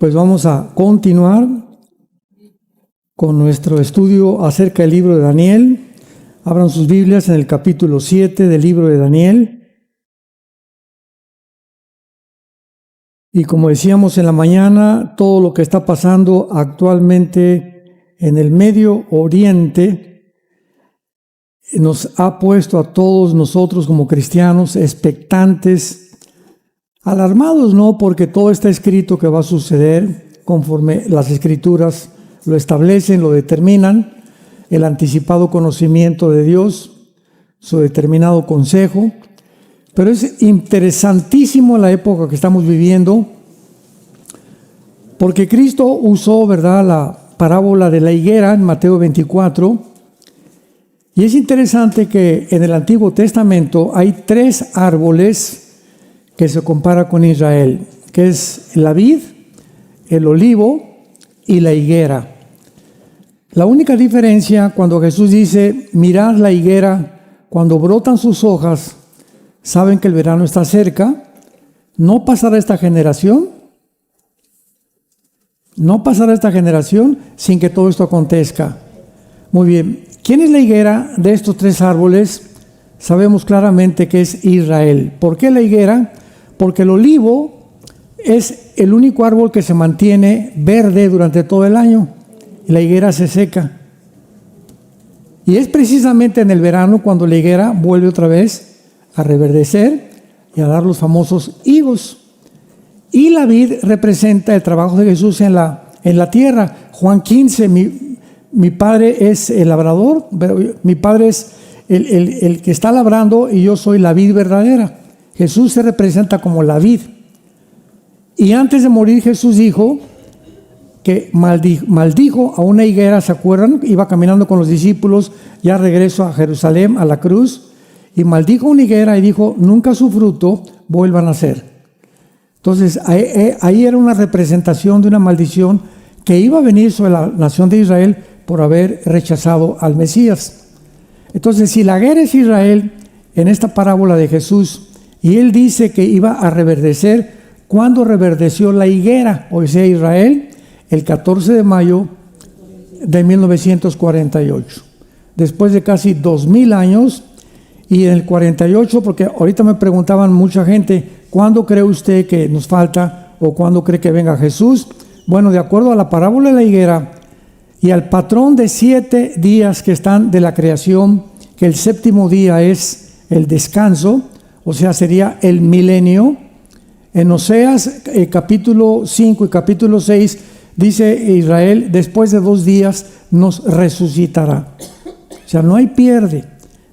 Pues vamos a continuar con nuestro estudio acerca del libro de Daniel. Abran sus Biblias en el capítulo 7 del libro de Daniel. Y como decíamos en la mañana, todo lo que está pasando actualmente en el Medio Oriente nos ha puesto a todos nosotros como cristianos expectantes, alarmados, no, porque todo está escrito que va a suceder conforme las Escrituras lo establecen, lo determinan, el anticipado conocimiento de Dios, su determinado consejo. Pero es interesantísimo la época que estamos viviendo, porque Cristo usó, ¿verdad?, la parábola de la higuera en Mateo 24, y es interesante que en el Antiguo Testamento hay 3 árboles que se compara con Israel, que es la vid, el olivo y la higuera. La única diferencia cuando Jesús dice, mirad la higuera, cuando brotan sus hojas, saben que el verano está cerca, no pasará esta generación sin que todo esto acontezca. Muy bien, ¿quién es la higuera de estos 3 árboles? Sabemos claramente que es Israel. ¿Por qué la higuera? Porque el olivo es el único árbol que se mantiene verde durante todo el año. Y la higuera se seca. Y es precisamente en el verano cuando la higuera vuelve otra vez a reverdecer y a dar los famosos higos. Y la vid representa el trabajo de Jesús en la tierra. Juan 15, mi padre es el labrador, pero mi padre es el que está labrando y yo soy la vid verdadera. Jesús se representa como la vid. Y antes de morir Jesús dijo que maldijo a una higuera, ¿se acuerdan? Iba caminando con los discípulos, ya regreso a Jerusalén, a la cruz, y maldijo una higuera y dijo, nunca su fruto vuelva a nacer. Entonces, ahí era una representación de una maldición que iba a venir sobre la nación de Israel por haber rechazado al Mesías. Entonces, si la higuera es Israel, en esta parábola de Jesús, y él dice que iba a reverdecer, ¿cuándo reverdeció la higuera? O sea, Israel, el 14 de mayo de 1948. Después de casi 2000 años, y en el 48, porque ahorita me preguntaban mucha gente, ¿cuándo cree usted que nos falta o cuándo cree que venga Jesús? Bueno, de acuerdo a la parábola de la higuera y al patrón de 7 días que están de la creación, que el 7º día es el descanso, o sea, sería el milenio. En Oseas capítulo 5 y capítulo 6 dice Israel, después de 2 días nos resucitará. O sea, no hay pierde.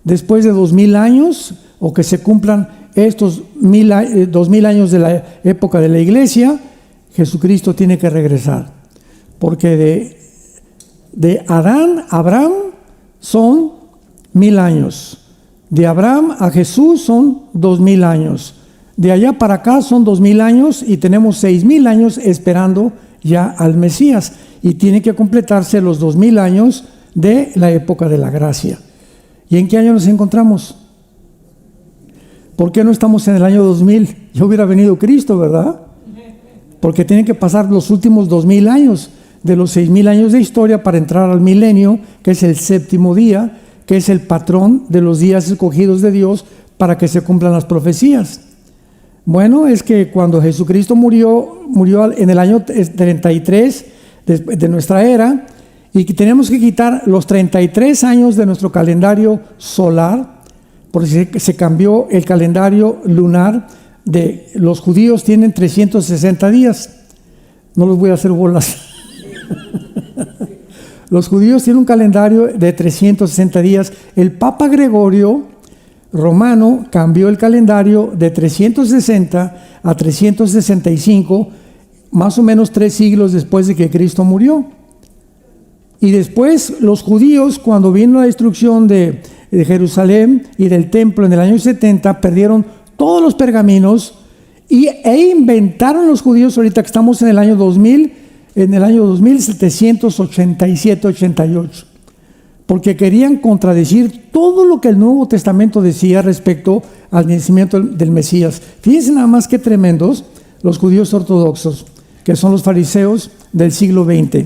Después de 2000 años, o que se cumplan estos 2000 años de la época de la iglesia, Jesucristo tiene que regresar. Porque de Adán a Abraham son 1000 años. De Abraham a Jesús son 2000 años. De allá para acá son 2000 años y tenemos 6000 años esperando ya al Mesías. Y tiene que completarse los 2000 años de la época de la gracia. ¿Y en qué año nos encontramos? ¿Por qué no estamos en el año 2000? Ya hubiera venido Cristo, ¿verdad? Porque tienen que pasar los últimos 2000 años de los 6000 años de historia para entrar al milenio, que es el 7º día, que es el patrón de los días escogidos de Dios para que se cumplan las profecías. Bueno, es que cuando Jesucristo murió en el año 33 de nuestra era, y que tenemos que quitar los 33 años de nuestro calendario solar, porque se cambió el calendario lunar. De los judíos tienen 360 días. No los voy a hacer bolas. Los judíos tienen un calendario de 360 días. El Papa Gregorio Romano cambió el calendario de 360 a 365, más o menos 3 siglos después de que Cristo murió. Y después los judíos, cuando vino la destrucción de Jerusalén y del templo en el año 70, perdieron todos los pergaminos e inventaron los judíos, ahorita que estamos en el año 2000, en el año 2787-88, porque querían contradecir todo lo que el Nuevo Testamento decía respecto al nacimiento del Mesías. Fíjense nada más qué tremendos los judíos ortodoxos. que son los fariseos del siglo XX.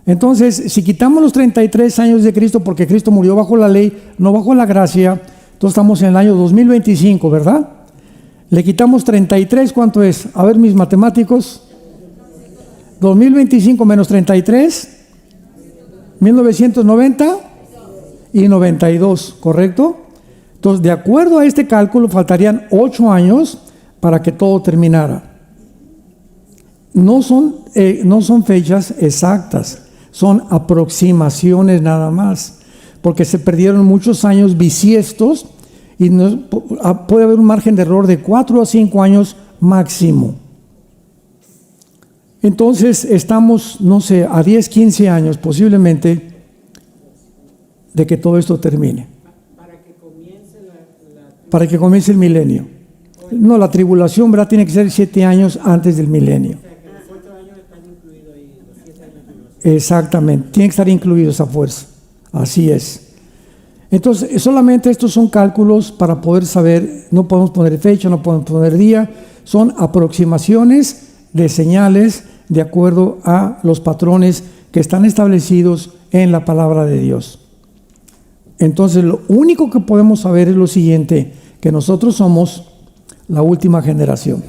Entonces, si quitamos los 33 años de Cristo, porque Cristo murió bajo la ley, no bajo la gracia, entonces estamos en el año 2025, ¿verdad? Le quitamos 33, ¿cuánto es? A ver, mis matemáticos. 2025 menos 33, 1990 y 92, ¿correcto? Entonces, de acuerdo a este cálculo, faltarían 8 años para que todo terminara. No son fechas exactas, son aproximaciones nada más, porque se perdieron muchos años bisiestos y puede haber un margen de error de 4 a 5 años máximo. Entonces estamos, no sé, a 10, 15 años posiblemente de que todo esto termine. Para que comience el milenio. No, la tribulación, ¿verdad? Tiene que ser 7 años antes del milenio. Exactamente, tiene que estar incluido esa fuerza. Así es. Entonces, solamente estos son cálculos para poder saber, no podemos poner fecha, no podemos poner día, son aproximaciones de señales de acuerdo a los patrones que están establecidos en la palabra de Dios. Entonces, lo único que podemos saber es lo siguiente, que nosotros somos la última generación.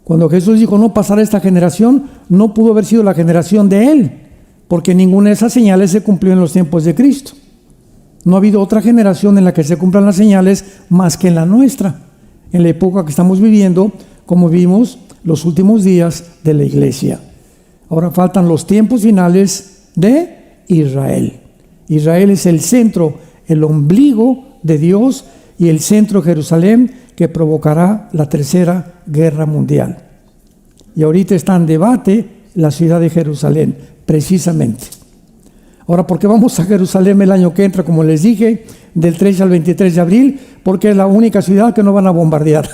Cuando Jesús dijo no pasará esta generación, no pudo haber sido la generación de Él, porque ninguna de esas señales se cumplió en los tiempos de Cristo. No ha habido otra generación en la que se cumplan las señales más que en la nuestra, en la época que estamos viviendo, como vimos los últimos días de la iglesia. Ahora faltan los tiempos finales de Israel. Israel es el centro, el ombligo de Dios y el centro de Jerusalén que provocará la tercera guerra mundial. Y ahorita está en debate la ciudad de Jerusalén, precisamente. Ahora, ¿por qué vamos a Jerusalén el año que entra? Como les dije, del 3 al 23 de abril, porque es la única ciudad que no van a bombardear.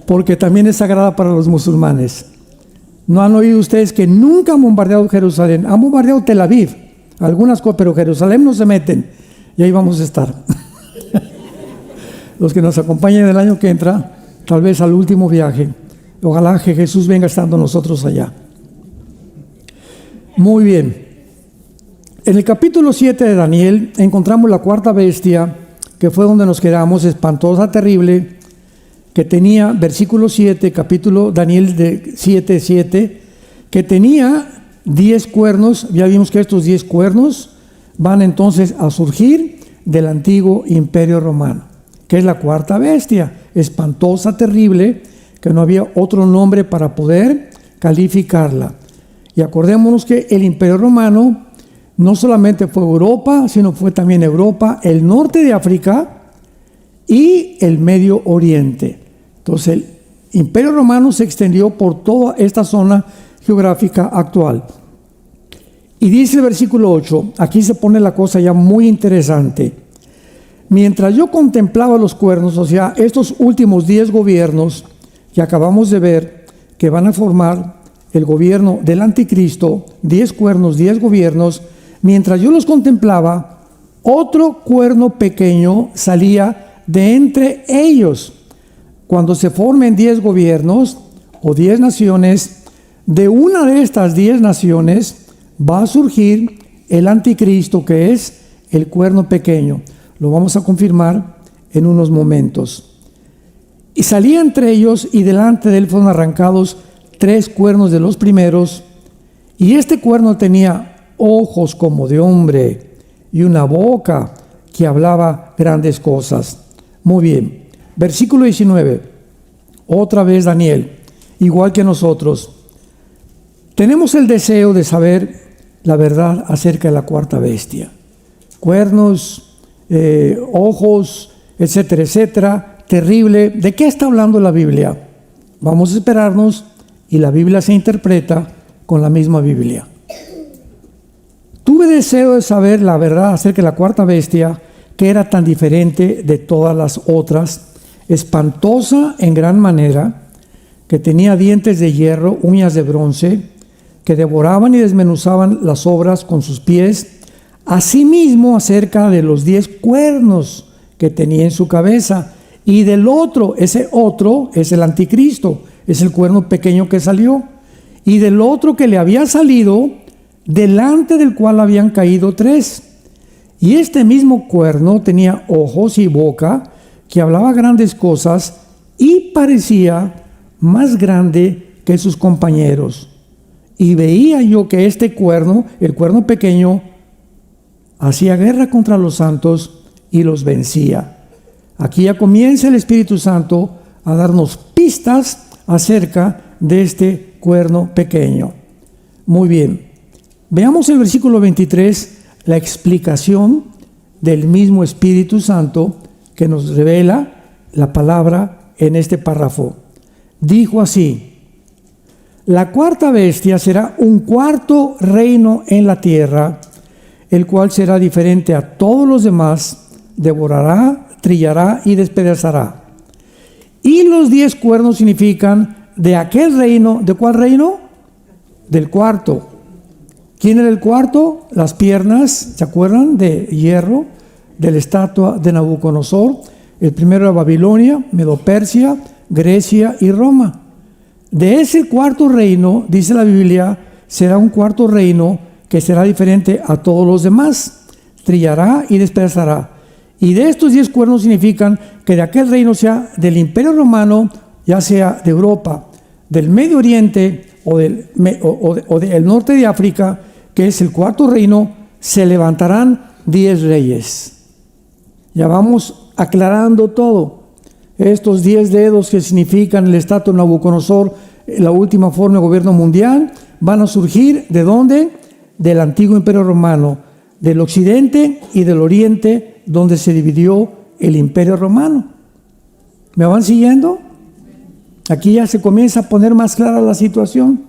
Porque también es sagrada para los musulmanes. ¿No han oído ustedes que nunca han bombardeado Jerusalén? Han bombardeado Tel Aviv, algunas cosas, pero Jerusalén no se meten. Y ahí vamos a estar. Los que nos acompañen el año que entra, tal vez al último viaje. Ojalá que Jesús venga estando nosotros allá. Muy bien. En el capítulo 7 de Daniel encontramos la cuarta bestia, que fue donde nos quedamos, espantosa, terrible, que tenía, versículo 7, capítulo Daniel de 7, que tenía 10 cuernos. Ya vimos que estos 10 cuernos van entonces a surgir del antiguo imperio romano, que es la cuarta bestia, espantosa, terrible, que no había otro nombre para poder calificarla. Y acordémonos que el imperio romano no solamente fue Europa, sino fue también Europa, el norte de África y el Medio Oriente. Entonces el imperio romano se extendió por toda esta zona geográfica actual. Y dice el versículo 8, aquí se pone la cosa ya muy interesante. Mientras yo contemplaba los cuernos, o sea, estos últimos 10 gobiernos que acabamos de ver, que van a formar el gobierno del anticristo, 10 cuernos, 10 gobiernos, mientras yo los contemplaba, otro cuerno pequeño salía de entre ellos. Cuando se formen 10 gobiernos o 10 naciones, de una de estas 10 naciones va a surgir el anticristo, que es el cuerno pequeño. Lo vamos a confirmar en unos momentos. Y salía entre ellos, y delante de él fueron arrancados 3 cuernos de los primeros, y este cuerno tenía ojos como de hombre y una boca que hablaba grandes cosas. Muy bien. Versículo 19. Otra vez Daniel, igual que nosotros, tenemos el deseo de saber la verdad acerca de la cuarta bestia. Cuernos, ojos, etcétera, etcétera. Terrible. ¿De qué está hablando la Biblia? Vamos a esperarnos, y la Biblia se interpreta con la misma Biblia. Tuve deseo de saber la verdad acerca de la cuarta bestia, que era tan diferente de todas las otras, espantosa en gran manera, que tenía dientes de hierro, uñas de bronce, que devoraban y desmenuzaban las obras con sus pies. Asimismo, acerca de los 10 cuernos que tenía en su cabeza, y del otro, ese otro es el anticristo, es el cuerno pequeño que salió, y del otro que le había salido, delante del cual habían caído 3. Y este mismo cuerno tenía ojos y boca, que hablaba grandes cosas, y parecía más grande que sus compañeros. Y veía yo que este cuerno, el cuerno pequeño, hacía guerra contra los santos y los vencía. Aquí ya comienza el Espíritu Santo a darnos pistas acerca de este cuerno pequeño. Muy bien. Veamos el versículo 23, la explicación del mismo Espíritu Santo que nos revela la palabra en este párrafo. Dijo así: la cuarta bestia será un cuarto reino en la tierra, el cual será diferente a todos los demás, devorará, trillará y despedazará. Y los 10 cuernos significan de aquel reino. ¿De cuál reino? Del cuarto. ¿Quién era el cuarto? Las piernas, ¿se acuerdan? De hierro, de la estatua de Nabucodonosor. El primero era Babilonia, Medo-Persia, Grecia y Roma. De ese cuarto reino, dice la Biblia, será un cuarto reino que será diferente a todos los demás. Trillará y despedazará. Y de estos 10 cuernos significan que de aquel reino, sea del Imperio Romano, ya sea de Europa, del Medio Oriente o del norte de África, que es el cuarto reino, se levantarán 10 reyes. Ya vamos aclarando todo. Estos 10 dedos que significan el estatua de Nabucodonosor, la última forma de gobierno mundial, van a surgir ¿de dónde? Del antiguo Imperio Romano, del occidente y del oriente, donde se dividió el Imperio Romano. ¿Me van siguiendo? Aquí ya se comienza a poner más clara la situación.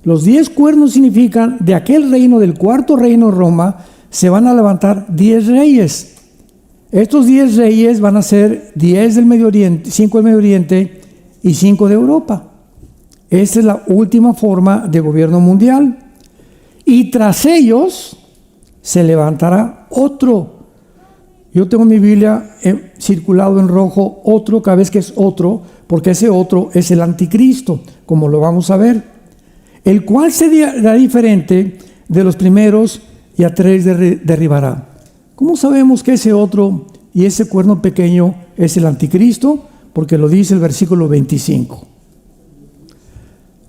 Los 10 cuernos significan de aquel reino, del cuarto reino Roma, se van a levantar 10 reyes. Estos 10 reyes van a ser 10 del Medio Oriente, 5 del Medio Oriente y 5 de Europa. Esta es la última forma de gobierno mundial. Y tras ellos se levantará otro. Yo tengo mi Biblia circulado en rojo, otro, cada vez que es otro, porque ese otro es el anticristo, como lo vamos a ver, el cual será diferente de los primeros y a 3 derribará. ¿Cómo sabemos que ese otro y ese cuerno pequeño es el anticristo? Porque lo dice el versículo 25.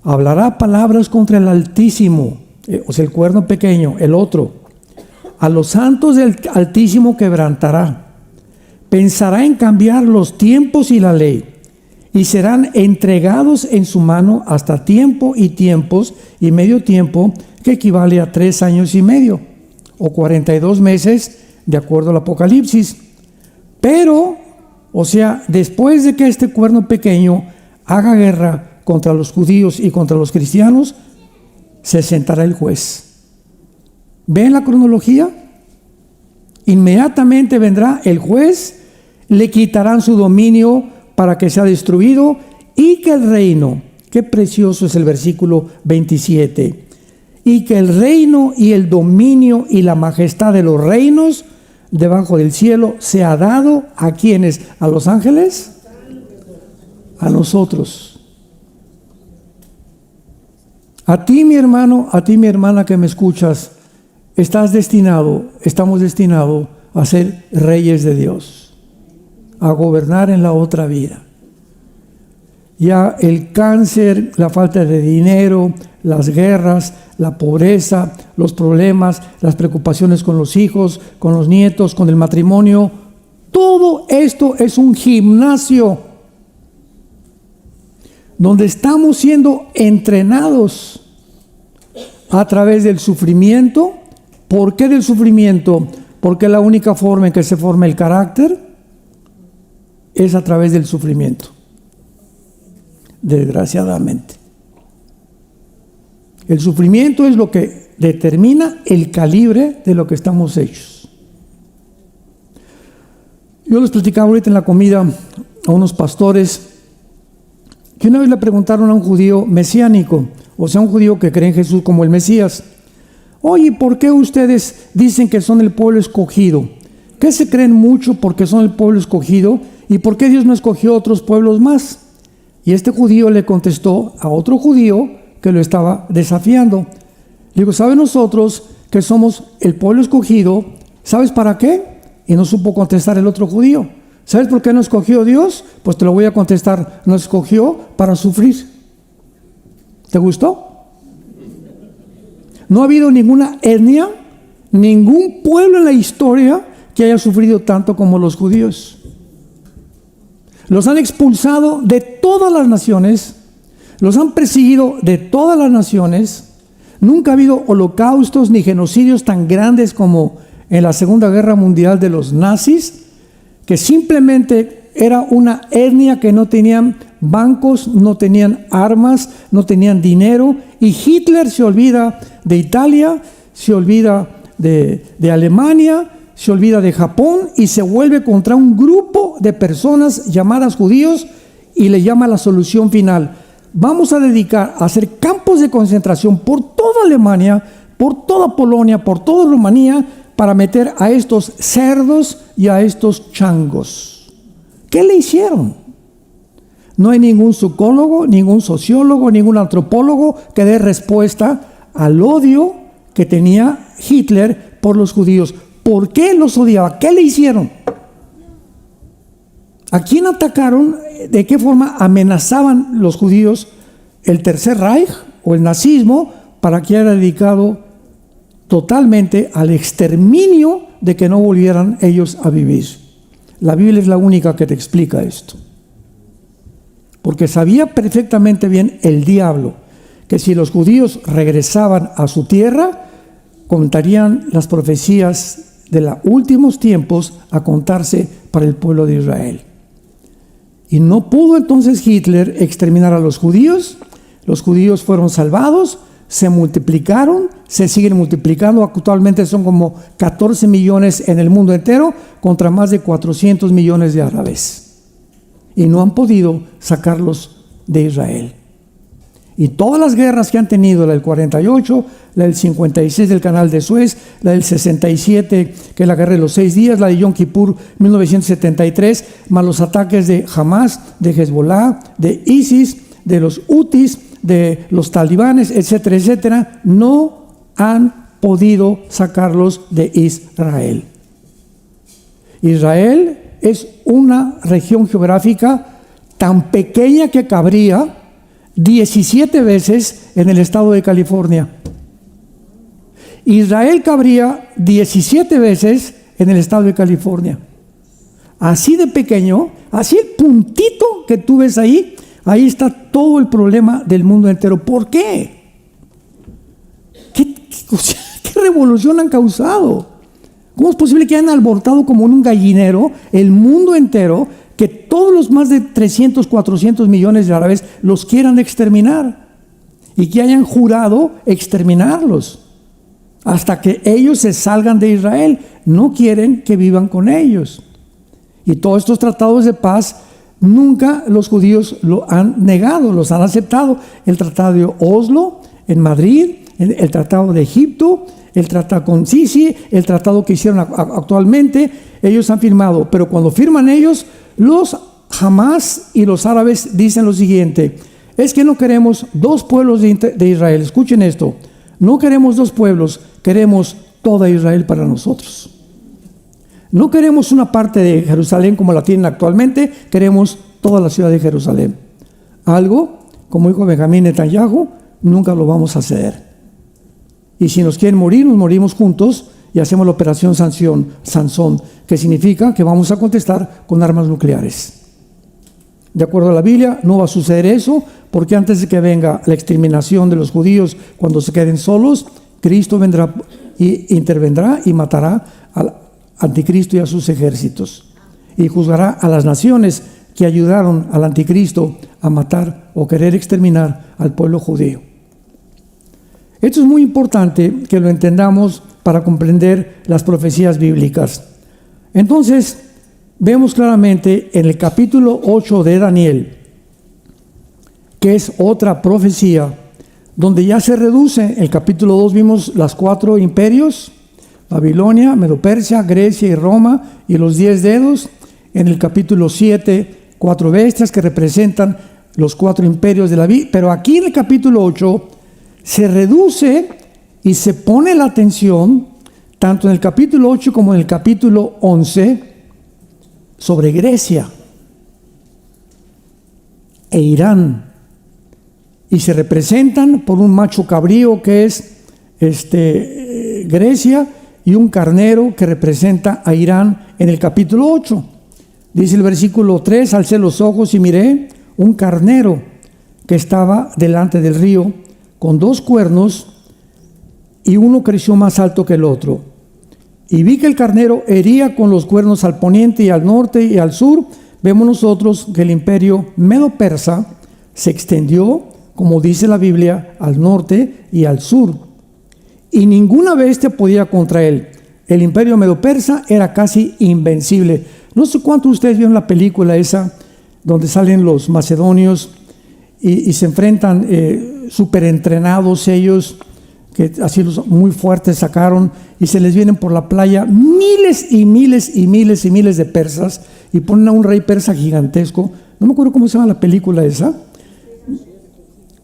Hablará palabras contra el Altísimo, o sea, el cuerno pequeño, el otro. A los santos del Altísimo quebrantará. Pensará en cambiar los tiempos y la ley, y serán entregados en su mano hasta tiempo y tiempos y medio tiempo, que equivale a 3 años y medio, o 42 meses, de acuerdo al Apocalipsis. Pero, o sea, después de que este cuerno pequeño haga guerra contra los judíos y contra los cristianos, se sentará el juez. ¿Ven la cronología? Inmediatamente vendrá el juez, le quitarán su dominio para que sea destruido, y que el reino, qué precioso es el versículo 27, y que el reino y el dominio y la majestad de los reinos debajo del cielo sea dado ¿a quiénes? ¿A los ángeles? A nosotros. A ti, mi hermano, a ti, mi hermana que me escuchas, estamos destinados a ser reyes de Dios, a gobernar en la otra vida. Ya el cáncer, la falta de dinero, las guerras, la pobreza, los problemas, las preocupaciones con los hijos, con los nietos, con el matrimonio, todo esto es un gimnasio donde estamos siendo entrenados a través del sufrimiento. ¿Por qué del sufrimiento? Porque la única forma en que se forma el carácter es a través del sufrimiento. Desgraciadamente. El sufrimiento es lo que determina el calibre de lo que estamos hechos. Yo les platicaba ahorita en la comida a unos pastores que una vez le preguntaron a un judío mesiánico, o sea, un judío que cree en Jesús como el Mesías: oye, ¿por qué ustedes dicen que son el pueblo escogido? ¿Qué se creen mucho porque son el pueblo escogido? ¿Y por qué Dios no escogió otros pueblos más? Y este judío le contestó a otro judío que lo estaba desafiando. Le digo, ¿sabes nosotros que somos el pueblo escogido? ¿Sabes para qué? Y no supo contestar el otro judío. ¿Sabes por qué nos escogió Dios? Pues te lo voy a contestar. Nos escogió para sufrir. ¿Te gustó? No ha habido ninguna etnia, ningún pueblo en la historia que haya sufrido tanto como los judíos. Los han expulsado de todas las naciones, los han perseguido de todas las naciones. Nunca ha habido holocaustos ni genocidios tan grandes como en la Segunda Guerra Mundial de los nazis, que simplemente era una etnia que no tenían bancos, no tenían armas, no tenían dinero, y Hitler se olvida de Italia, se olvida de Alemania, se olvida de Japón y se vuelve contra un grupo de personas llamadas judíos y le llama la solución final. Vamos a dedicar a hacer campos de concentración por toda Alemania, por toda Polonia, por toda Rumanía, para meter a estos cerdos y a estos changos. ¿Qué le hicieron? No hay ningún psicólogo, ningún sociólogo, ningún antropólogo que dé respuesta al odio que tenía Hitler por los judíos. ¿Por qué los odiaba? ¿Qué le hicieron? ¿A quién atacaron? ¿De qué forma amenazaban los judíos el Tercer Reich o el nazismo para que era dedicado totalmente al exterminio de que no volvieran ellos a vivir? La Biblia es la única que te explica esto. Porque sabía perfectamente bien el diablo que si los judíos regresaban a su tierra, contarían las profecías de los últimos tiempos a contarse para el pueblo de Israel. Y no pudo entonces Hitler exterminar a los judíos. Los judíos fueron salvados, se multiplicaron, se siguen multiplicando. Actualmente son como 14 millones en el mundo entero contra más de 400 millones de árabes. Y no han podido sacarlos de Israel. Y todas las guerras que han tenido, la del 48, la del 56 del Canal de Suez, la del 67, que es la guerra de los 6 días, la de Yom Kippur 1973, más los ataques de Hamas, de Hezbollah, de ISIS, de los Hutis, de los talibanes, etcétera, etcétera, no han podido sacarlos de Israel. Israel es una región geográfica tan pequeña que cabría 17 veces en el estado de California. Israel cabría 17 veces en el estado de California. Así de pequeño, así el puntito que tú ves ahí, ahí está todo el problema del mundo entero. ¿Por qué? ¿Qué revolución han causado? ¿Cómo es posible que hayan alborotado como en un gallinero el mundo entero, que todos los más de 300, 400 millones de árabes los quieran exterminar y que hayan jurado exterminarlos hasta que ellos se salgan de Israel? No quieren que vivan con ellos. Y todos estos tratados de paz nunca los judíos lo han negado, los han aceptado. El tratado de Oslo en Madrid, el tratado de Egipto, el tratado con Sisi, el tratado que hicieron actualmente, ellos han firmado. Pero cuando firman ellos, los Hamas y los árabes dicen lo siguiente: es que no queremos dos pueblos de Israel. Escuchen esto: no queremos dos pueblos, queremos toda Israel para nosotros. No queremos una parte de Jerusalén como la tienen actualmente, queremos toda la ciudad de Jerusalén. Algo, como dijo Benjamín Netanyahu, nunca lo vamos a ceder. Y si nos quieren morir, nos morimos juntos y hacemos la operación Sansón, que significa que vamos a contestar con armas nucleares. De acuerdo a la Biblia, no va a suceder eso, porque antes de que venga la exterminación de los judíos, cuando se queden solos, Cristo vendrá y intervendrá y matará al anticristo y a sus ejércitos. Y juzgará a las naciones que ayudaron al anticristo a matar o querer exterminar al pueblo judío. Esto es muy importante que lo entendamos para comprender las profecías bíblicas. Entonces, vemos claramente en el capítulo 8 de Daniel, que es otra profecía, donde ya se reduce. En el capítulo 2 vimos las 4 imperios: Babilonia, Medo-Persia, Grecia y Roma, y los 10 dedos. En el capítulo 7, 4 bestias que representan los 4 imperios de la vida. Pero aquí en el capítulo 8 se reduce y se pone la atención, tanto en el capítulo 8 como en el capítulo 11, sobre Grecia e Irán. Y se representan por un macho cabrío que es Grecia, y un carnero que representa a Irán en el capítulo 8. Dice el versículo 3: alcé los ojos y miré un carnero que estaba delante del río con 2 cuernos, y uno creció más alto que el otro. Y vi que el carnero hería con los cuernos al poniente y al norte y al sur. Vemos nosotros que el imperio medo-persa se extendió, como dice la Biblia, al norte y al sur, y ninguna bestia podía contra él. El imperio medo-persa era casi invencible. No sé cuántos de ustedes vieron la película esa, donde salen los macedonios y se enfrentan súper entrenados ellos, que así los muy fuertes sacaron, y se les vienen por la playa miles y miles y miles y miles de persas, y ponen a un rey persa gigantesco. No me acuerdo cómo se llama la película esa.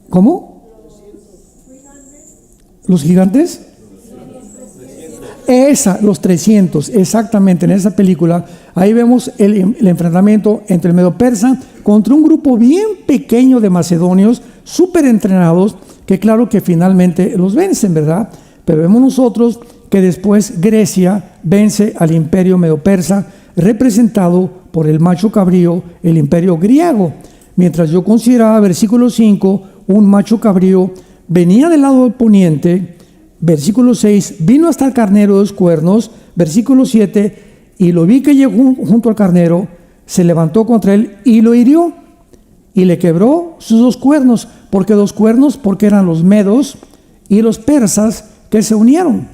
¿Cómo? ¿Los gigantes? Esa, los 300, exactamente, en esa película. Ahí vemos el enfrentamiento entre el medo-persa contra un grupo bien pequeño de macedonios, súper entrenados, que claro que finalmente los vencen, ¿verdad? Pero vemos nosotros que después Grecia vence al imperio medo-persa, representado por el macho cabrío, el imperio griego. Mientras yo consideraba versículo 5, un macho cabrío venía del lado del poniente. Versículo 6, vino hasta el carnero de 2 cuernos. Versículo 7, y lo vi que llegó junto al carnero, se levantó contra él y lo hirió, y le quebró sus 2 cuernos. ¿Por qué 2 cuernos? Porque eran los medos y los persas que se unieron.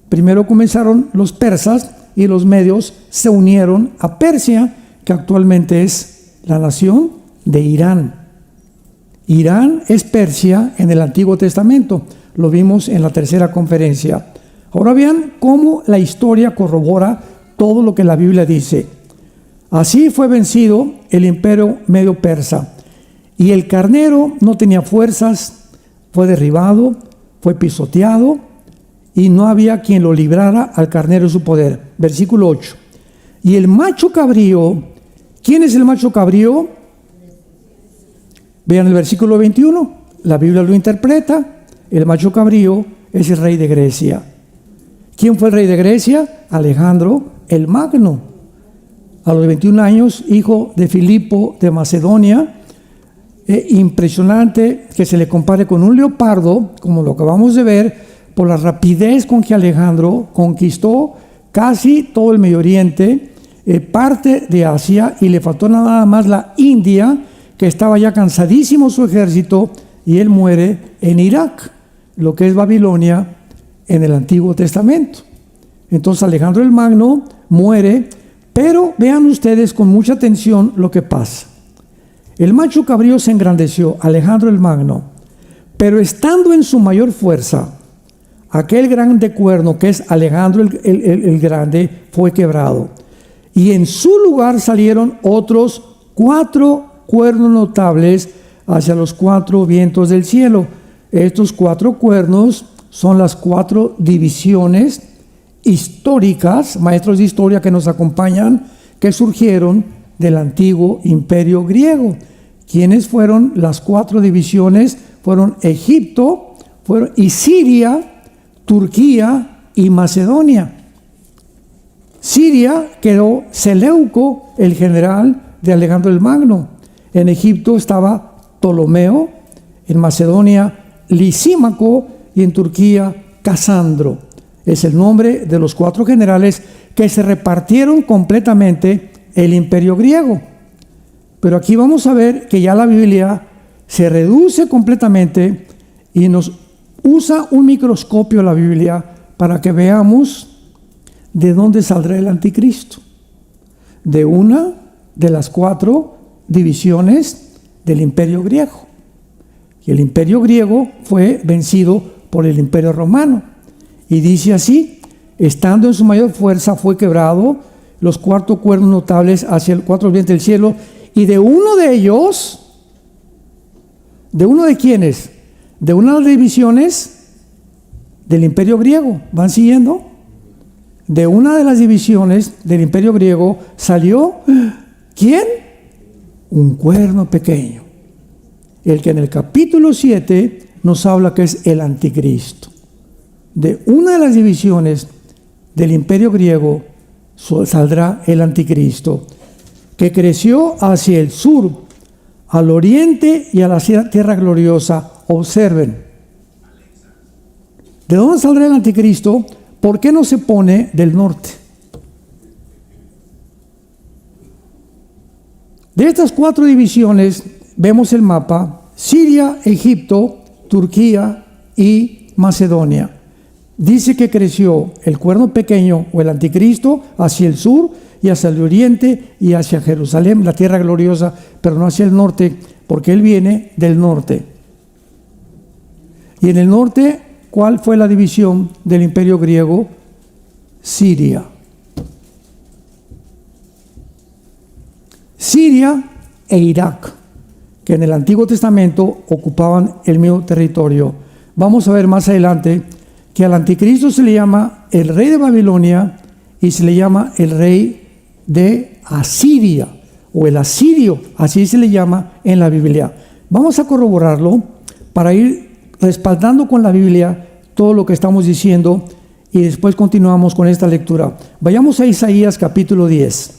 Primero comenzaron los persas, y los medios se unieron a Persia, que actualmente es la nación de Irán. Irán es Persia en el Antiguo Testamento. Lo vimos en la tercera conferencia. Ahora vean cómo la historia corrobora todo lo que la Biblia dice. Así fue vencido el imperio medo-persa, y el carnero no tenía fuerzas, fue derribado, fue pisoteado, y no había quien lo librara al carnero de su poder. Versículo 8. Y el macho cabrío, ¿quién es el macho cabrío? Vean el versículo 21, la Biblia lo interpreta. El macho cabrío es el rey de Grecia. ¿Quién fue el rey de Grecia? Alejandro el Magno. A los 21 años, hijo de Filipo de Macedonia. Impresionante que se le compare con un leopardo, como lo acabamos de ver, por la rapidez con que Alejandro conquistó casi todo el Medio Oriente, parte de Asia, y le faltó nada más la India, que estaba ya cansadísimo su ejército, y él muere en Irak, lo que es Babilonia en el Antiguo Testamento. Entonces Alejandro el Magno muere, pero vean ustedes con mucha atención lo que pasa. El macho cabrío se engrandeció, Alejandro el Magno, pero estando en su mayor fuerza, aquel grande cuerno que es Alejandro el Grande fue quebrado, y en su lugar salieron otros 4 cuernos notables hacia los 4 vientos del cielo. Estos 4 cuernos son las 4 divisiones históricas, maestros de historia que nos acompañan, que surgieron del antiguo imperio griego. ¿Quiénes fueron las 4 divisiones? Fueron Egipto, y Siria, Turquía y Macedonia. Siria quedó Seleuco, el general de Alejandro el Magno. En Egipto estaba Ptolomeo, en Macedonia Lisímaco, y en Turquía Casandro. Es el nombre de los 4 generales que se repartieron completamente el imperio griego. Pero aquí vamos a ver que ya la Biblia se reduce completamente y nos usa un microscopio la Biblia para que veamos de dónde saldrá el anticristo. De una de las 4 divisiones del imperio griego. Y el imperio griego fue vencido por el imperio romano. Y dice así: estando en su mayor fuerza fue quebrado los 4 cuernos notables hacia el 4 vientos del cielo, y de uno de ellos ¿De uno de quiénes? De una de las divisiones del imperio griego. ¿Van siguiendo? De una de las divisiones del imperio griego salió, ¿quién? Un cuerno pequeño. El que en el capítulo 7 nos habla que es el anticristo. De una de las divisiones del imperio griego saldrá el anticristo, que creció hacia el sur, al oriente y a la tierra gloriosa. Observen. ¿De dónde saldrá el anticristo? ¿Por qué no se pone del norte? De estas 4 divisiones vemos el mapa: Siria, Egipto, Turquía y Macedonia. Dice que creció el cuerno pequeño o el anticristo hacia el sur y hacia el oriente y hacia Jerusalén, la tierra gloriosa, pero no hacia el norte, porque él viene del norte. Y en el norte, ¿cuál fue la división del imperio griego? Siria. Siria e Irak, que en el Antiguo Testamento ocupaban el mismo territorio. Vamos a ver más adelante que al anticristo se le llama el rey de Babilonia y se le llama el rey de Asiria, o el asirio, así se le llama en la Biblia. Vamos a corroborarlo para ir respaldando con la Biblia todo lo que estamos diciendo y después continuamos con esta lectura. Vayamos a Isaías capítulo 10.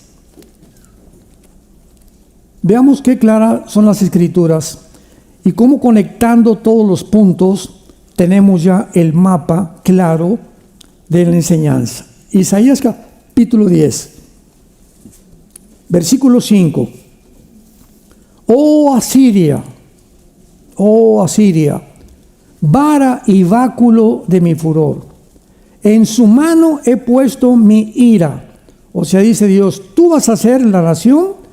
Veamos qué claras son las escrituras y cómo, conectando todos los puntos, tenemos ya el mapa claro de la enseñanza. Isaías capítulo 10, versículo 5. Oh Asiria, vara y báculo de mi furor, en su mano he puesto mi ira. O sea, dice Dios, tú vas a ser la nación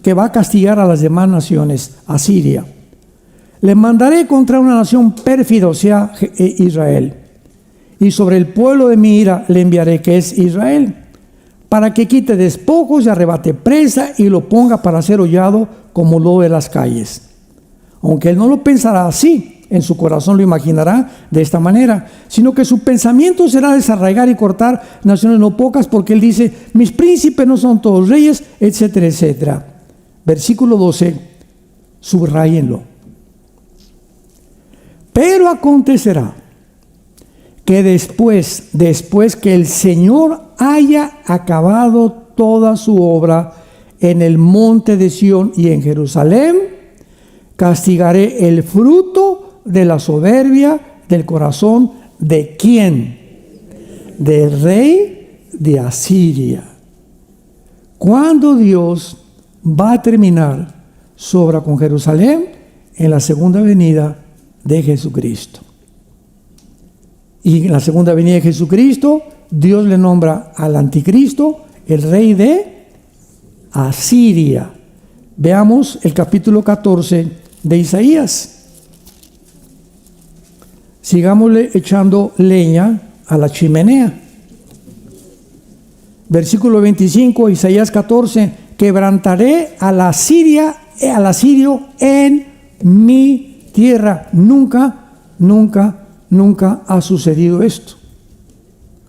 que va a castigar a las demás naciones, Asiria. Le mandaré contra una nación pérfida, o sea, Israel. Y sobre el pueblo de mi ira le enviaré, que es Israel, para que quite despojos y arrebate presa y lo ponga para ser hollado como lodo de las calles. Aunque él no lo pensará así, en su corazón lo imaginará de esta manera, sino que su pensamiento será desarraigar y cortar naciones no pocas, porque él dice, mis príncipes no son todos reyes, etcétera, etcétera. Versículo 12, subrayenlo. Pero acontecerá que después que el Señor haya acabado toda su obra en el monte de Sión y en Jerusalén, castigaré el fruto de la soberbia del corazón de ¿quién? Del rey de Asiria. ¿Cuándo Dios va a terminar su obra con Jerusalén? En la segunda venida de Jesucristo. Y en la segunda venida de Jesucristo, Dios le nombra al anticristo el rey de Asiria. Veamos el capítulo 14 de Isaías. Sigámosle echando leña a la chimenea. Versículo 25, Isaías 14, quebrantaré a la Asiria, al asirio en mi tierra. Nunca ha sucedido esto.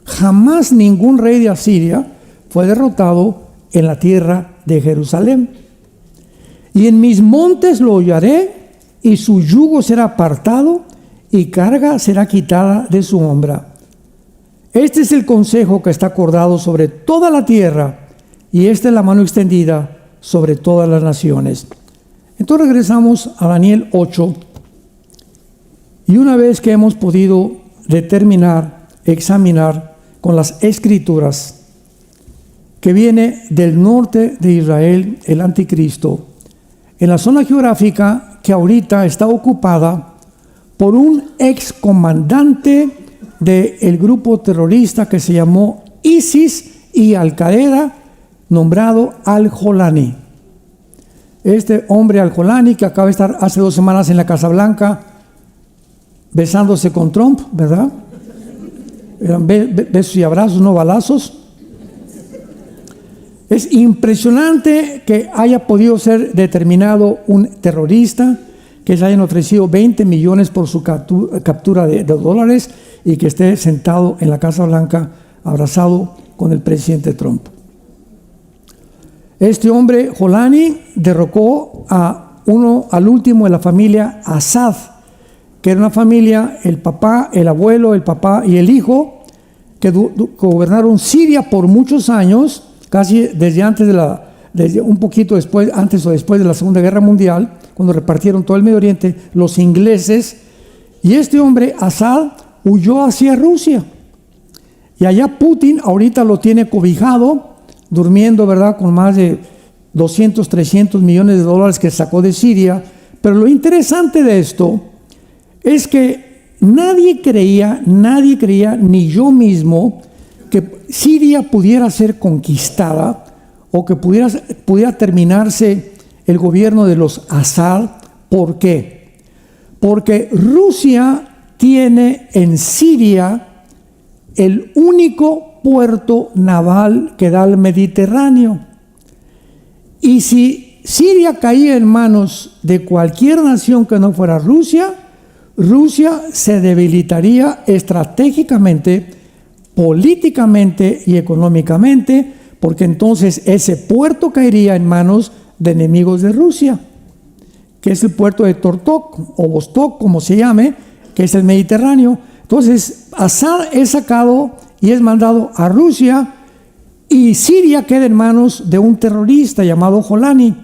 Jamás ningún rey de Asiria fue derrotado en la tierra de Jerusalén. Y en mis montes lo hollaré, y su yugo será apartado, y carga será quitada de su hombro. Este es el consejo que está acordado sobre toda la tierra, y esta es la mano extendida sobre todas las naciones. Entonces regresamos a Daniel 8, y una vez que hemos podido determinar, examinar con las escrituras que viene del norte de Israel el anticristo, en la zona geográfica que ahorita está ocupada por un excomandante del grupo terrorista que se llamó ISIS y Al-Qaeda, nombrado Al-Jolani. Este hombre Al-Jolani, que acaba de estar hace 2 semanas en la Casa Blanca besándose con Trump, ¿verdad? Eran besos y abrazos, no balazos. Es impresionante que haya podido ser determinado un terrorista que se hayan ofrecido 20 millones por su captura de dólares y que esté sentado en la Casa Blanca abrazado con el presidente Trump. Este hombre, Jolani, derrocó al último de la familia Assad, que era una familia, el papá, el abuelo, el papá y el hijo, que gobernaron Siria por muchos años, casi desde un poquito después, antes o después de la Segunda Guerra Mundial, cuando repartieron todo el Medio Oriente, los ingleses. Y este hombre, Assad, huyó hacia Rusia. Y allá Putin ahorita lo tiene cobijado, durmiendo, ¿verdad?, con más de 200, 300 millones de dólares que sacó de Siria. Pero lo interesante de esto es que nadie creía, ni yo mismo, que Siria pudiera ser conquistada o que pudiera terminarse el gobierno de los Assad. ¿Por qué? Porque Rusia tiene en Siria el único puerto naval que da al Mediterráneo. Y si Siria caía en manos de cualquier nación que no fuera Rusia, Rusia se debilitaría estratégicamente, políticamente y económicamente, porque entonces ese puerto caería en manos de enemigos de Rusia, que es el puerto de Tortok o Vostok, como se llame, que es el Mediterráneo. Entonces Assad es sacado y es mandado a Rusia, y Siria queda en manos de un terrorista llamado Jolani.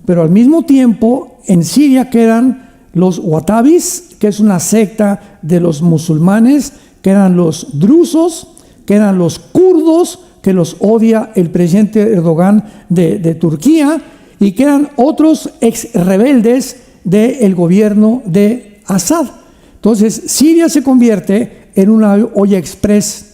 Pero al mismo tiempo en Siria quedan los Wahhabis, que es una secta de los musulmanes, quedan los drusos, quedan los kurdos, que los odia el presidente Erdogan de Turquía, y quedan otros ex rebeldes del gobierno de Assad. Entonces Siria se convierte en una olla express.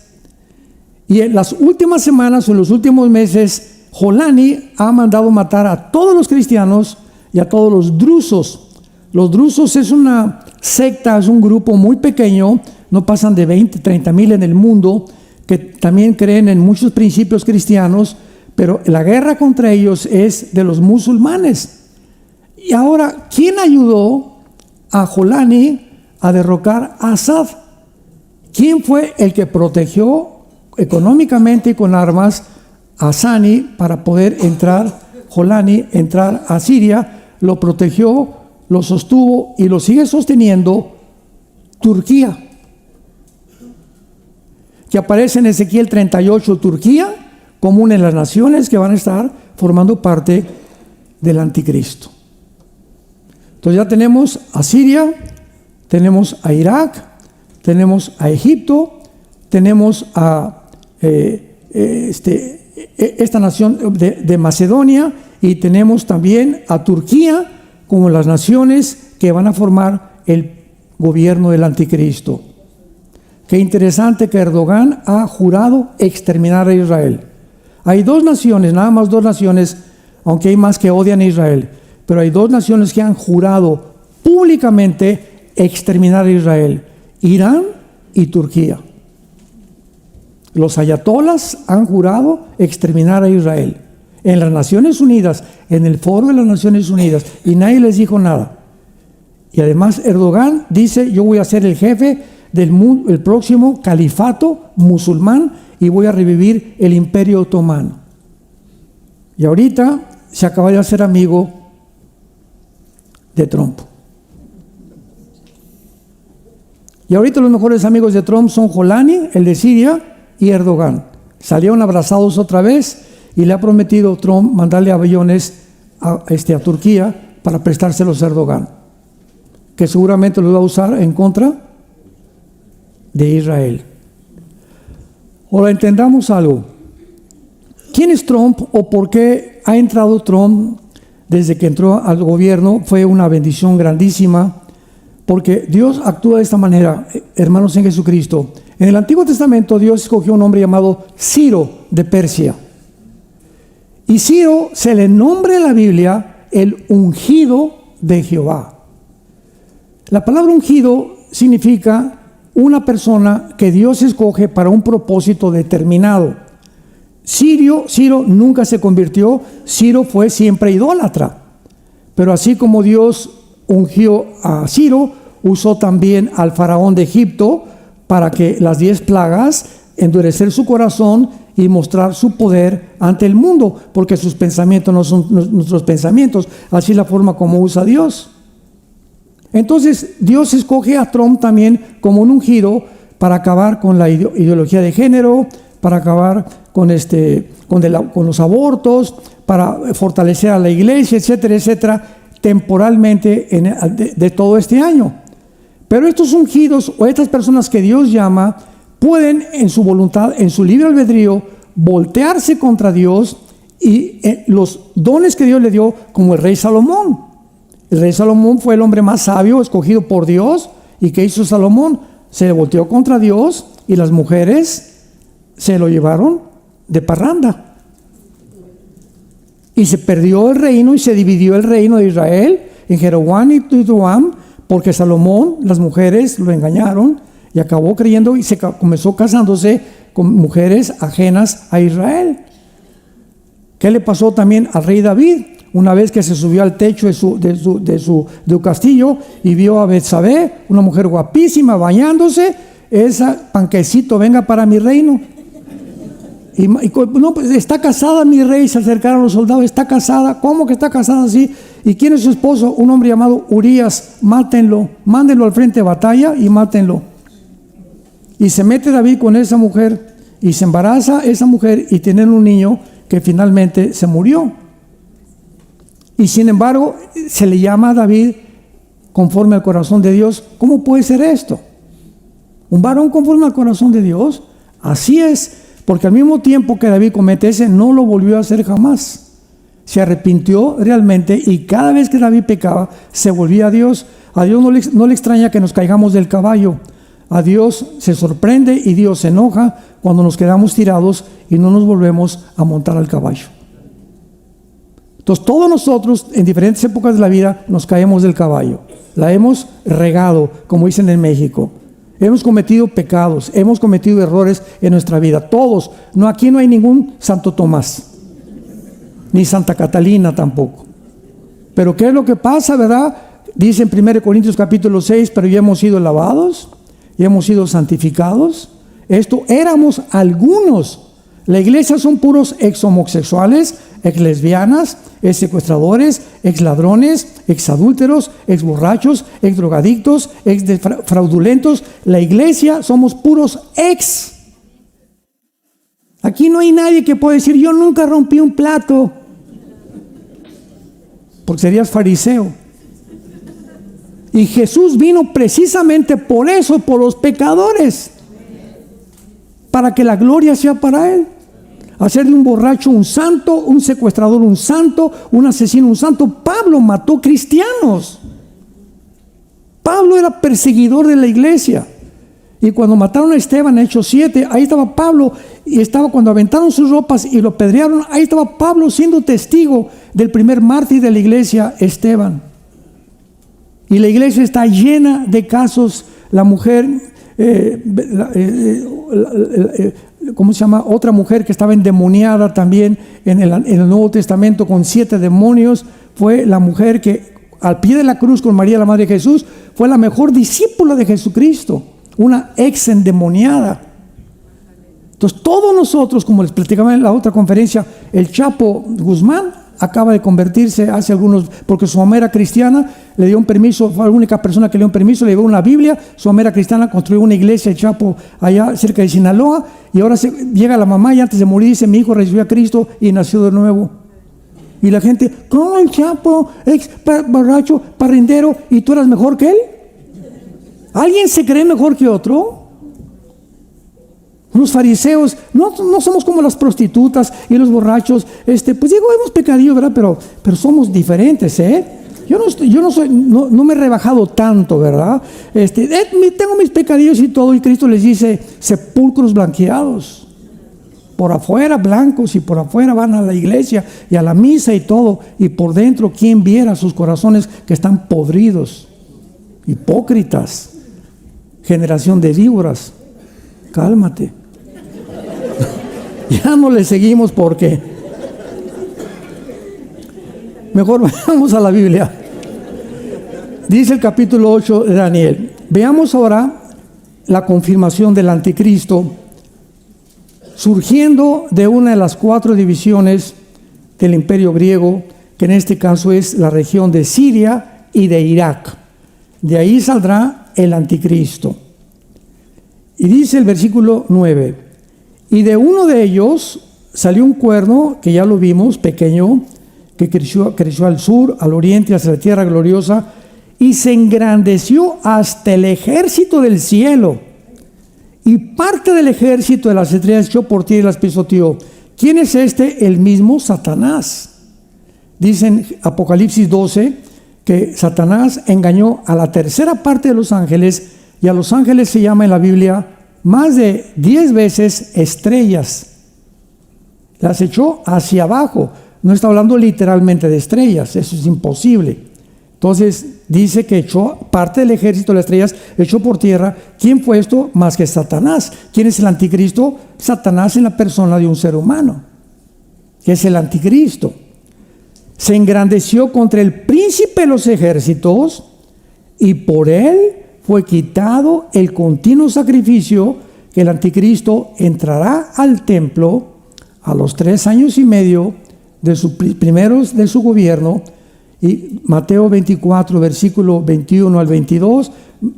Y en las últimas semanas o en los últimos meses, Jolani ha mandado matar a todos los cristianos y a todos los drusos. Los drusos es una secta, es un grupo muy pequeño, no pasan de 20, 30 mil en el mundo, que también creen en muchos principios cristianos, pero la guerra contra ellos es de los musulmanes. Y ahora, ¿quién ayudó a Jolani a derrocar a Assad? ¿Quién fue el que protegió económicamente y con armas a Sani para poder Jolani entrar a Siria? Lo protegió, lo sostuvo y lo sigue sosteniendo Turquía, que aparece en Ezequiel 38, Turquía, como una de las naciones que van a estar formando parte del anticristo. Entonces ya tenemos a Siria, tenemos a Irak, tenemos a Egipto, tenemos a esta nación de Macedonia, y tenemos también a Turquía como las naciones que van a formar el gobierno del anticristo. Qué interesante que Erdogan ha jurado exterminar a Israel. Hay dos naciones, nada más dos naciones, aunque hay más que odian a Israel, pero hay dos naciones que han jurado públicamente exterminar a Israel: Irán y Turquía. Los ayatolas han jurado exterminar a Israel en las Naciones Unidas, en el foro de las Naciones Unidas, y nadie les dijo nada. Y además Erdogan dice: yo voy a ser el jefe del próximo califato musulmán y voy a revivir el imperio otomano. Y ahorita se acaba de hacer amigo de Trump. Y ahorita los mejores amigos de Trump son Jolani, el de Siria, y Erdogan. Salieron abrazados otra vez, y le ha prometido Trump mandarle aviones a Turquía para prestárselos a Erdogan, que seguramente los va a usar en contra de Israel. Ahora entendamos algo. ¿Quién es Trump o por qué ha entrado Trump? Desde que entró al gobierno fue una bendición grandísima, porque Dios actúa de esta manera, hermanos en Jesucristo. En el Antiguo Testamento Dios escogió un hombre llamado Ciro de Persia. Y Ciro se le nombra en la Biblia el ungido de Jehová. La palabra ungido significa una persona que Dios escoge para un propósito determinado. Ciro nunca se convirtió, Ciro fue siempre idólatra. Pero así como Dios ungió a Ciro, usó también al faraón de Egipto para que las 10 plagas, endurecer su corazón y mostrar su poder ante el mundo, porque sus pensamientos no son nuestros pensamientos, así es la forma como usa Dios. Entonces Dios escoge a Trump también como un ungido para acabar con la ideología de género, para acabar con los abortos, para fortalecer a la iglesia, etcétera, etcétera, temporalmente de todo este año. Pero estos ungidos o estas personas que Dios llama pueden en su voluntad, en su libre albedrío, voltearse contra Dios y los dones que Dios le dio, como el rey Salomón. El rey Salomón fue el hombre más sabio escogido por Dios. ¿Y qué hizo Salomón? Se volteó contra Dios y las mujeres se lo llevaron de parranda. Y se perdió el reino y se dividió el reino de Israel en Jeroboam y Roboam, porque Salomón, las mujeres lo engañaron y acabó creyendo y comenzó casándose con mujeres ajenas a Israel. ¿Qué le pasó también al rey David? Una vez que se subió al techo de su castillo y vio a Betsabé, una mujer guapísima, bañándose, esa panquecito, venga para mi reino. No, pues está casada mi rey, se acercaron los soldados, está casada, ¿cómo que está casada así? ¿Y quién es su esposo? Un hombre llamado Urías, mátenlo, mándenlo al frente de batalla y mátenlo. Y se mete David con esa mujer y se embaraza esa mujer y tienen un niño que finalmente se murió. Y sin embargo, se le llama a David conforme al corazón de Dios. ¿Cómo puede ser esto? ¿Un varón conforme al corazón de Dios? Así es, porque al mismo tiempo que David comete ese, no lo volvió a hacer jamás. Se arrepintió realmente y cada vez que David pecaba, se volvía a Dios. A Dios no le extraña que nos caigamos del caballo. A Dios se sorprende y Dios se enoja cuando nos quedamos tirados y no nos volvemos a montar al caballo. Entonces todos nosotros en diferentes épocas de la vida nos caemos del caballo. La hemos regado, como dicen en México. Hemos cometido pecados, hemos cometido errores en nuestra vida. Todos. No, aquí no hay ningún Santo Tomás, ni Santa Catalina tampoco. Pero ¿qué es lo que pasa, verdad? Dice en 1 Corintios capítulo 6, pero ya hemos sido lavados, ya hemos sido santificados. Esto éramos algunos. La iglesia son puros ex-homosexuales, ex-lesbianas, ex-secuestradores, ex-ladrones, ex-adúlteros, ex-borrachos, ex-drogadictos, ex-fraudulentos. La iglesia somos puros ex. Aquí no hay nadie que pueda decir, yo nunca rompí un plato, porque serías fariseo. Y Jesús vino precisamente por eso, por los pecadores, para que la gloria sea para Él. Hacer de un borracho un santo, un secuestrador un santo, un asesino un santo. Pablo mató cristianos. Pablo era perseguidor de la iglesia. Y cuando mataron a Esteban, en Hechos 7, ahí estaba Pablo, y estaba cuando aventaron sus ropas y lo apedrearon, ahí estaba Pablo siendo testigo del primer mártir de la iglesia, Esteban. Y la iglesia está llena de casos. La mujer, ¿cómo se llama? Otra mujer que estaba endemoniada también en el Nuevo Testamento con 7 demonios, fue la mujer que al pie de la cruz con María, la Madre de Jesús, fue la mejor discípula de Jesucristo, una ex endemoniada. Entonces todos nosotros, como les platicaba en la otra conferencia, el Chapo Guzmán acaba de convertirse hace algunos, porque su mamá era cristiana, le dio un permiso, fue la única persona que le dio un permiso, le dio una Biblia, su mamá era cristiana, construyó una iglesia, el Chapo, allá cerca de Sinaloa, y ahora llega la mamá y antes de morir dice, mi hijo recibió a Cristo y nació de nuevo. Y la gente, ¿cómo el Chapo, ex borracho, parrindero, y tú eras mejor que él? ¿Alguien se cree mejor que otro? Los fariseos, no somos como las prostitutas y los borrachos, pues digo, hemos pecadillo, ¿verdad? Pero somos diferentes, Yo no me he rebajado tanto, ¿verdad? Tengo mis pecadillos y todo, y Cristo les dice, sepulcros blanqueados, por afuera blancos y por afuera van a la iglesia y a la misa y todo, y por dentro, ¿quién viera sus corazones que están podridos? Hipócritas, generación de víboras. Cálmate. Ya no le seguimos porque mejor vamos a la Biblia. Dice el capítulo 8 de Daniel. Veamos ahora la confirmación del anticristo surgiendo de una de las 4 divisiones del imperio griego, que en este caso es la región de Siria y de Irak. De ahí saldrá el anticristo. Y dice el versículo 9, y de uno de ellos salió un cuerno, que ya lo vimos, pequeño, que creció al sur, al oriente, hacia la tierra gloriosa, y se engrandeció hasta el ejército del cielo. Y parte del ejército de las estrellas echó por tierra y las pisoteó. ¿Quién es este? El mismo Satanás. Dice en Apocalipsis 12 que Satanás engañó a la tercera parte de los ángeles, y a los ángeles se llama en la Biblia más de 10 veces estrellas. Las echó hacia abajo. No está hablando literalmente de estrellas, eso es imposible. Entonces dice que echó parte del ejército de las estrellas, echó por tierra. ¿Quién fue esto? Más que Satanás. ¿Quién es el anticristo? Satanás en la persona de un ser humano, que es el anticristo. Se engrandeció contra el príncipe de los ejércitos, y por él fue quitado el continuo sacrificio, que el anticristo entrará al templo a los 3 años y medio de primeros de su gobierno. Y Mateo 24, versículo 21 al 22,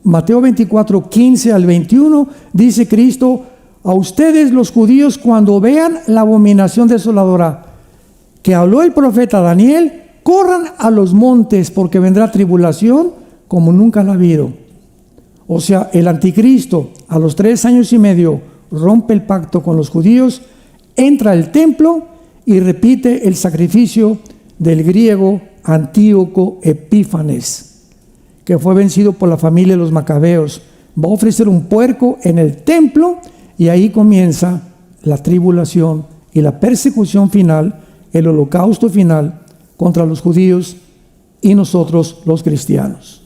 Mateo 24, 15 al 21, dice Cristo: a ustedes los judíos, cuando vean la abominación desoladora que habló el profeta Daniel, corran a los montes, porque vendrá tribulación como nunca la ha habido. O sea, el anticristo a los 3 años y medio rompe el pacto con los judíos, entra al templo y repite el sacrificio del griego Antíoco Epífanes, que fue vencido por la familia de los macabeos. Va a ofrecer un puerco en el templo, y ahí comienza la tribulación y la persecución final, el holocausto final contra los judíos y nosotros los cristianos.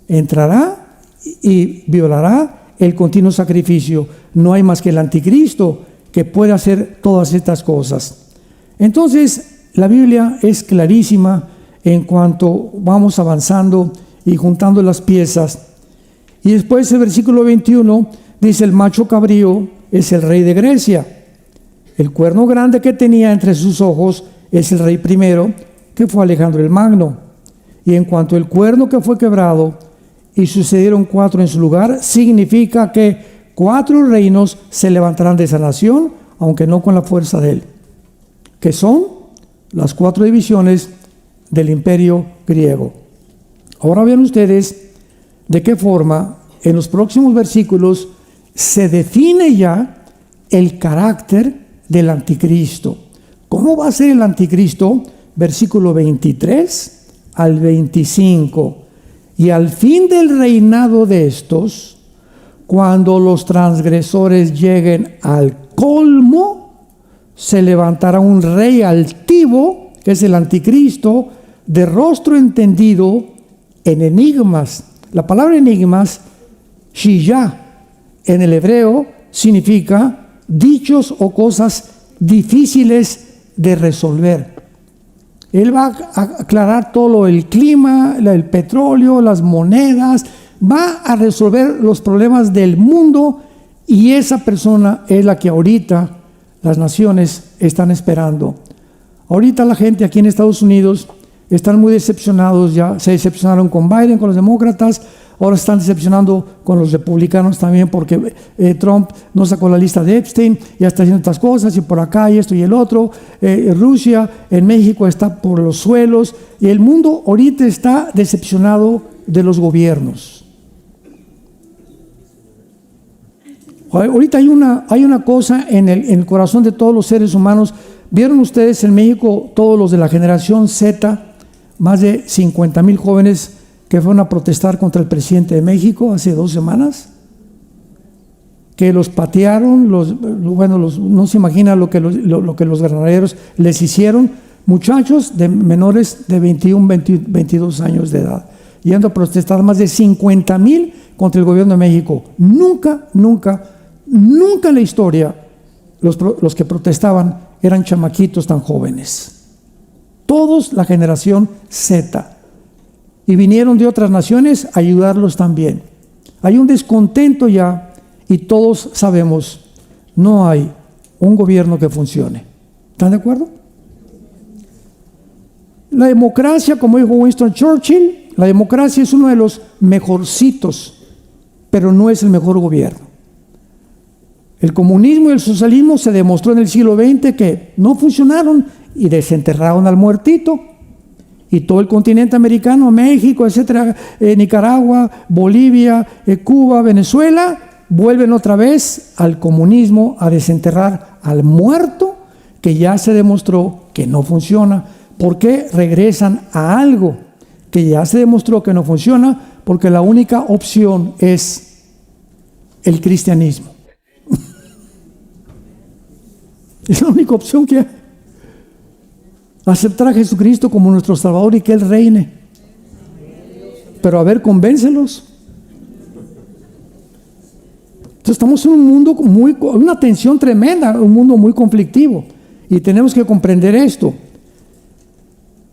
Entrará y violará el continuo sacrificio. No hay más que el anticristo que puede hacer todas estas cosas. Entonces, la Biblia es clarísima en cuanto vamos avanzando y juntando las piezas. Y después el versículo 21 dice: el macho cabrío es el rey de Grecia. El cuerno grande que tenía entre sus ojos es el rey primero, que fue Alejandro el Magno. Y en cuanto el cuerno que fue quebrado y sucedieron 4 en su lugar, significa que 4 reinos se levantarán de esa nación, aunque no con la fuerza de él, que son las 4 divisiones del imperio griego. Ahora vean ustedes de qué forma en los próximos versículos se define ya el carácter del anticristo. ¿Cómo va a ser el anticristo? Versículo 23 al 25. Y al fin del reinado de estos, cuando los transgresores lleguen al colmo, se levantará un rey altivo, que es el anticristo, de rostro entendido en enigmas. La palabra enigmas, shiyah, en el hebreo significa dichos o cosas difíciles de resolver. Él va a aclarar todo el clima, el petróleo, las monedas, va a resolver los problemas del mundo, y esa persona es la que ahorita las naciones están esperando. Ahorita la gente aquí en Estados Unidos están muy decepcionados, ya se decepcionaron con Biden, con los demócratas, ahora están decepcionando con los republicanos también, porque Trump no sacó la lista de Epstein, ya está haciendo estas cosas, y por acá y esto y el otro. Rusia en México está por los suelos, y el mundo ahorita está decepcionado de los gobiernos. Ahorita hay una cosa en el corazón de todos los seres humanos. ¿Vieron ustedes en México todos los de la generación Z, más de 50,000 jóvenes que fueron a protestar contra el presidente de México hace 2 semanas? Que los patearon, no se imagina lo que los granaderos les hicieron. Muchachos de menores de 21, 22 años de edad, yendo a protestar, más de 50,000 contra el gobierno de México. Nunca en la historia los que protestaban eran chamaquitos tan jóvenes. Todos la generación Z. y vinieron de otras naciones a ayudarlos también. Hay un descontento ya y todos sabemos, no hay un gobierno que funcione. ¿Están de acuerdo? La democracia, como dijo Winston Churchill, la democracia es uno de los mejorcitos, pero no es el mejor gobierno. El comunismo y el socialismo se demostró en el siglo XX que no funcionaron y desenterraron al muertito. Y todo el continente americano, México, etcétera, Nicaragua, Bolivia, Cuba, Venezuela, vuelven otra vez al comunismo, a desenterrar al muerto, que ya se demostró que no funciona. ¿Por qué regresan a algo que ya se demostró que no funciona? Porque la única opción es el cristianismo. Es la única opción que hay. Aceptar a Jesucristo como nuestro Salvador y que Él reine. Pero a ver, convéncelos. Entonces estamos en un mundo una tensión tremenda, un mundo muy conflictivo. Y tenemos que comprender esto.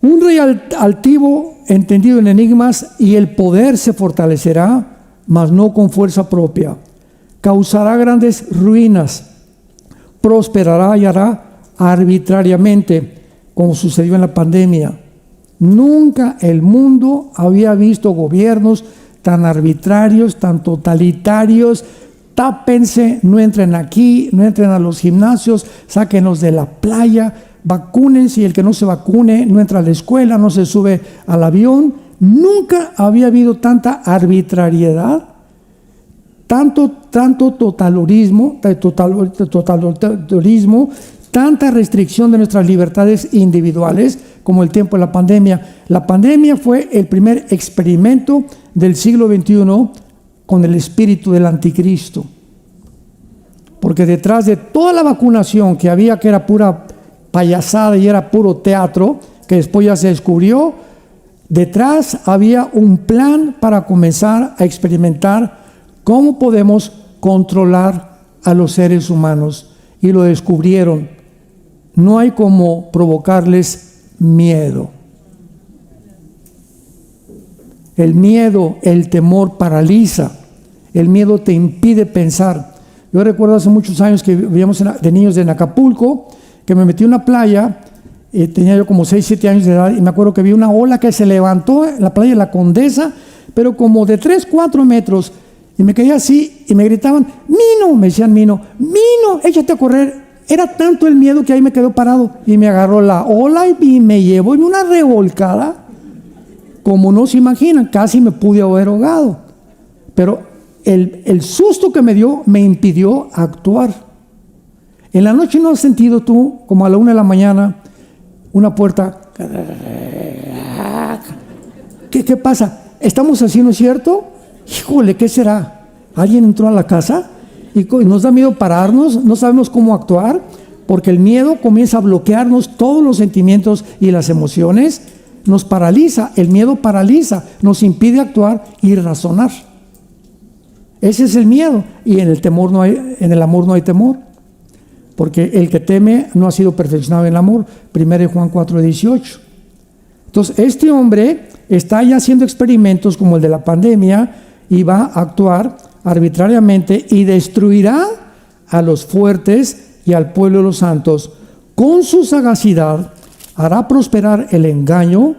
Un rey altivo, entendido en enigmas, y el poder se fortalecerá, mas no con fuerza propia. Causará grandes ruinas, prosperará y hará arbitrariamente, como sucedió en la pandemia. Nunca el mundo había visto gobiernos tan arbitrarios, tan totalitarios. Tápense, no entren aquí, no entren a los gimnasios, sáquenos de la playa, vacúnense y el que no se vacune no entra a la escuela, no se sube al avión. Nunca había habido tanta arbitrariedad, tanto totalitarismo, tanta restricción de nuestras libertades individuales como el tiempo de la pandemia. La pandemia fue el primer experimento del siglo XXI con el espíritu del anticristo. Porque detrás de toda la vacunación que había, que era pura payasada y era puro teatro, que después ya se descubrió, detrás había un plan para comenzar a experimentar cómo podemos controlar a los seres humanos. Y lo descubrieron. No hay como provocarles miedo. El miedo, el temor paraliza. El miedo te impide pensar. Yo recuerdo hace muchos años que vivíamos de niños en Acapulco, que me metí en una playa, tenía yo como 6, 7 años de edad, y me acuerdo que vi una ola que se levantó en la playa de la Condesa, pero como de 3, 4 metros, y me quedé así, y me gritaban, Mino, me decían Mino, échate a correr. Era tanto el miedo que ahí me quedó parado, y me agarró la ola y me llevó en una revolcada, como no se imaginan, casi me pude haber ahogado. Pero el susto que me dio me impidió actuar. En la noche, ¿no has sentido tú, como a la 1 de la mañana, una puerta? ¿Qué pasa? ¿Estamos así, no es cierto? Híjole, ¿qué será? ¿Alguien entró a la casa? Y nos da miedo pararnos, no sabemos cómo actuar, porque el miedo comienza a bloquearnos todos los sentimientos y las emociones, nos paraliza, el miedo paraliza, nos impide actuar y razonar. Ese es el miedo, y en el amor no hay temor, porque el que teme no ha sido perfeccionado en el amor. 1 Juan 4:18. Entonces, este hombre está ya haciendo experimentos como el de la pandemia y va a actuar arbitrariamente y destruirá a los fuertes y al pueblo de los santos. Con su sagacidad hará prosperar el engaño,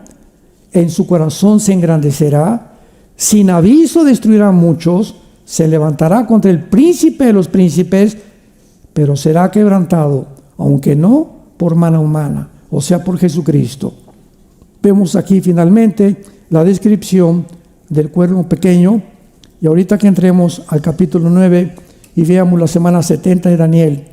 en su corazón se engrandecerá, sin aviso destruirá a muchos, se levantará contra el príncipe de los príncipes, pero será quebrantado, aunque no por mano humana, o sea, por Jesucristo. Vemos aquí finalmente la descripción del cuerno pequeño, y ahorita que entremos al capítulo 9 y veamos la semana 70 de Daniel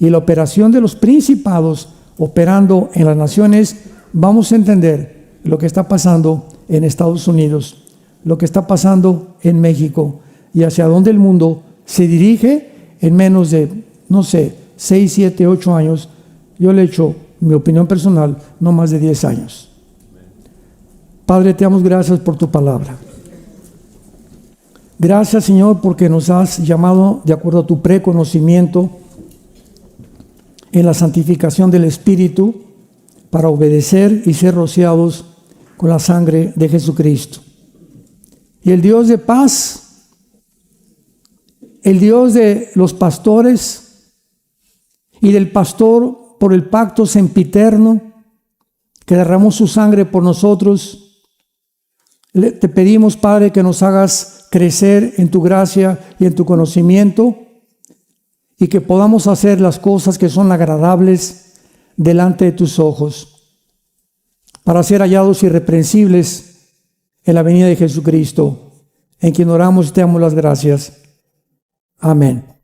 y la operación de los principados operando en las naciones, vamos a entender lo que está pasando en Estados Unidos, lo que está pasando en México y hacia dónde el mundo se dirige en menos de, 6, 7, 8 años. Yo le echo mi opinión personal, no más de 10 años. Padre, te damos gracias por tu palabra. Gracias, Señor, porque nos has llamado de acuerdo a tu preconocimiento en la santificación del Espíritu para obedecer y ser rociados con la sangre de Jesucristo. y el Dios de paz, el Dios de los pastores y del pastor por el pacto sempiterno que derramó su sangre por nosotros, te pedimos, Padre, que nos hagas crecer en tu gracia y en tu conocimiento y que podamos hacer las cosas que son agradables delante de tus ojos, para ser hallados irreprensibles en la venida de Jesucristo, en quien oramos y te damos las gracias. Amén.